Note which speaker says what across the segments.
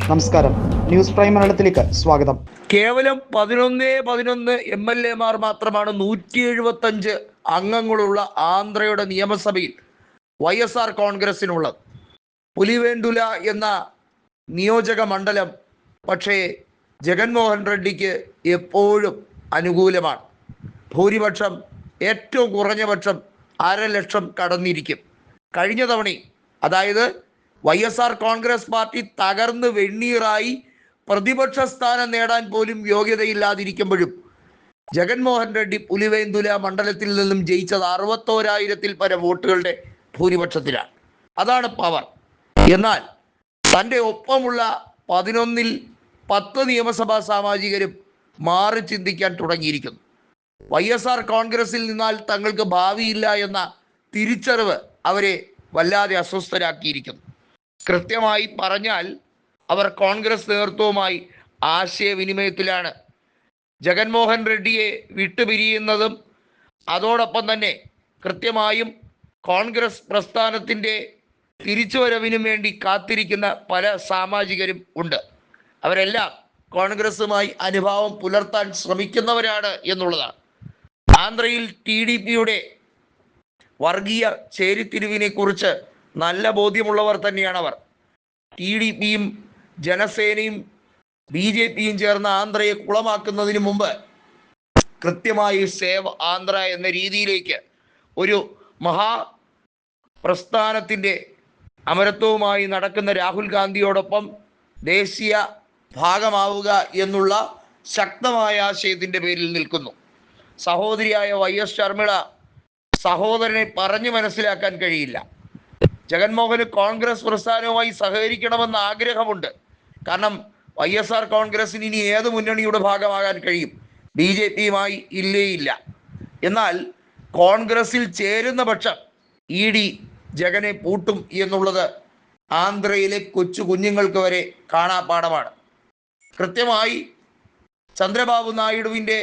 Speaker 1: നമസ്കാരം, news prime മലയാളത്തിലേക്ക് സ്വാഗതം.
Speaker 2: കേവലം 11 MLA-മാർ മാത്രമാണ് 175 അംഗങ്ങളുള്ള ആന്ധ്രയുടെ നിയമസഭയിൽ YSR കോൺഗ്രസിനുള്ളത്. പുലിവേണ്ടുല എന്ന നിയോജക മണ്ഡലം പക്ഷേ ജഗൻമോഹൻ റെഡ്ഡിക്ക് എപ്പോഴും അനുകൂലമാണ്. ഭൂരിപക്ഷം ഏറ്റവും കുറഞ്ഞ പക്ഷം 1.5 ലക്ഷം കടന്നിരിക്കും. കഴിഞ്ഞ തവണ, അതായത് YSR കോൺഗ്രസ് പാർട്ടി തകർന്ന് വെണ്ണീറായി പ്രതിപക്ഷ സ്ഥാനം നേടാൻ പോലും യോഗ്യതയില്ലാതിരിക്കുമ്പോഴും ജഗൻമോഹൻ റെഡ്ഡി പുലിവേന്തുല മണ്ഡലത്തിൽ നിന്നും ജയിച്ചത് 61,000-ൽ പരം വോട്ടുകളുടെ ഭൂരിപക്ഷത്തിലാണ്. അതാണ് പവർ. എന്നാൽ തൻ്റെ ഒപ്പമുള്ള 11-ൽ 10 നിയമസഭാ സാമാജികരും മാറി ചിന്തിക്കാൻ തുടങ്ങിയിരിക്കുന്നു. YSR കോൺഗ്രസിൽ നിന്നാൽ തങ്ങൾക്ക് ഭാവിയില്ല എന്ന തിരിച്ചറിവ് അവരെ വല്ലാതെ അസ്വസ്ഥരാക്കിയിരിക്കുന്നു. കൃത്യമായി പറഞ്ഞാൽ അവർ കോൺഗ്രസ് നേതൃത്വവുമായി ആശയവിനിമയത്തിലാണ്. ജഗൻമോഹൻ റെഡ്ഡിയെ വിട്ടുപിരിയുന്നതും അതോടൊപ്പം തന്നെ കൃത്യമായും കോൺഗ്രസ് പ്രസ്ഥാനത്തിൻ്റെ തിരിച്ചുവരവിനും വേണ്ടി കാത്തിരിക്കുന്ന പല സാമാജികരും ഉണ്ട്. അവരെല്ലാം കോൺഗ്രസുമായി അനുഭാവം പുലർത്താൻ ശ്രമിക്കുന്നവരാണ് എന്നുള്ളതാണ്. ആന്ധ്രയിൽ TDPയുടെ വർഗീയ ചേരിതിരിവിനെ കുറിച്ച് നല്ല ബോധ്യമുള്ളവർ തന്നെയാണ് അവർ. TDPയും ജനസേനയും BJPയും ചേർന്ന് ആന്ധ്രയെ കുളമാക്കുന്നതിന് മുമ്പ് കൃത്യമായി സേവ് ആന്ധ്ര എന്ന രീതിയിലേക്ക് ഒരു മഹാ പ്രസ്ഥാനത്തിൻ്റെ അമരത്വവുമായി നടക്കുന്ന രാഹുൽ ഗാന്ധിയോടൊപ്പം ദേശീയ ഭാഗമാവുക എന്നുള്ള ശക്തമായ ആശയത്തിൻ്റെ പേരിൽ നിൽക്കുന്നു. സഹോദരിയായ YS ശർമിള സഹോദരനെ പറഞ്ഞു മനസ്സിലാക്കാൻ കഴിയില്ല. ജഗൻമോഹന് കോൺഗ്രസ് പ്രസ്ഥാനവുമായി സഹകരിക്കണമെന്ന ആഗ്രഹമുണ്ട്. കാരണം YSR കോൺഗ്രസിന് ഇനി ഏത് മുന്നണിയുടെ ഭാഗമാകാൻ കഴിയും? BJPയുമായി ഇല്ല. എന്നാൽ കോൺഗ്രസിൽ ചേരുന്ന പക്ഷം ED ജഗനെ പൂട്ടും എന്നുള്ളത് ആന്ധ്രയിലെ കൊച്ചു കുഞ്ഞുങ്ങൾക്ക് വരെ കാണാപ്പാഠമാണ്. കൃത്യമായി ചന്ദ്രബാബു നായിഡുവിൻ്റെ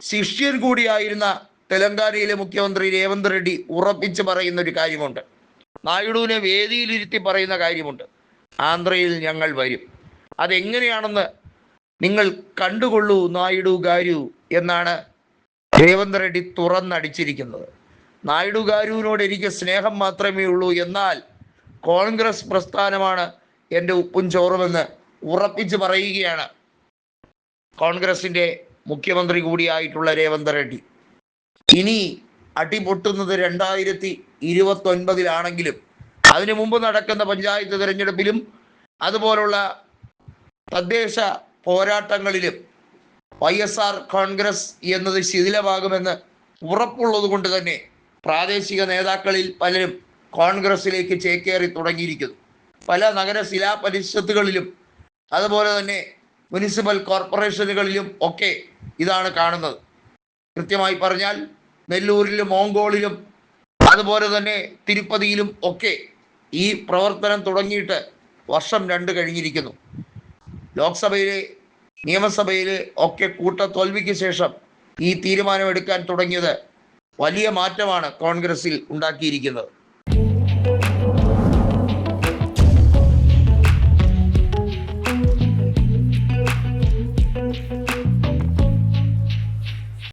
Speaker 2: ശിഷ്യൻ കൂടിയായിരുന്ന തെലങ്കാനയിലെ മുഖ്യമന്ത്രി രേവന്ത് റെഡ്ഡി ഉറപ്പിച്ച് പറയുന്ന ഒരു കാര്യമുണ്ട്. നായിഡുവിനെ വേദിയിലിരുത്തി പറയുന്ന കാര്യമുണ്ട്: ആന്ധ്രയിൽ ഞങ്ങൾ വരും. അതെങ്ങനെയാണെന്ന് നിങ്ങൾ കണ്ടുകൊള്ളൂ നായിഡു ഗാരു എന്നാണ് രേവന്ത് റെഡ്ഡി തുറന്നടിച്ചിരിക്കുന്നത്. നായിഡു ഗാരുവിനോട് എനിക്ക് സ്നേഹം മാത്രമേ ഉള്ളൂ, എന്നാൽ കോൺഗ്രസ് പ്രസ്ഥാനമാണ് എൻ്റെ ഉപ്പും ചോറുമെന്ന് ഉറപ്പിച്ച് പറയുകയാണ് കോൺഗ്രസിൻ്റെ മുഖ്യമന്ത്രി കൂടിയായിട്ടുള്ള രേവന്ത് റെഡ്ഡി. ഇനി അടിപൊട്ടുന്നത് 2029-ലാണെങ്കിലും അതിനു മുമ്പ് നടക്കുന്ന പഞ്ചായത്ത് തിരഞ്ഞെടുപ്പിലും അതുപോലുള്ള തദ്ദേശ പോരാട്ടങ്ങളിലും YSR കോൺഗ്രസ് എന്നത് ശിഥിലമാകുമെന്ന് ഉറപ്പുള്ളത് കൊണ്ട് തന്നെ പ്രാദേശിക നേതാക്കളിൽ പലരും കോൺഗ്രസിലേക്ക് ചേക്കേറി തുടങ്ങിയിരിക്കുന്നു. പല നഗര ശിലാപരിഷത്തുകളിലും അതുപോലെ തന്നെ മുനിസിപ്പൽ കോർപ്പറേഷനുകളിലും ഒക്കെ ഇതാണ് കാണുന്നത്. കൃത്യമായി പറഞ്ഞാൽ നെല്ലൂരിലും ഓങ്കോളിലും അതുപോലെ തന്നെ തിരുപ്പതിയിലും ഒക്കെ ഈ പ്രവർത്തനം തുടങ്ങിയിട്ട് വർഷം 2 കഴിഞ്ഞിരിക്കുന്നു. ലോക്സഭയിലെ നിയമസഭയിലെ ഒക്കെ കൂട്ടത്തോൽവിക്ക് ശേഷം ഈ തീരുമാനമെടുക്കാൻ തുടങ്ങിയത് വലിയ മാറ്റമാണ് കോൺഗ്രസിൽ ഉണ്ടാക്കിയിരിക്കുന്നത്.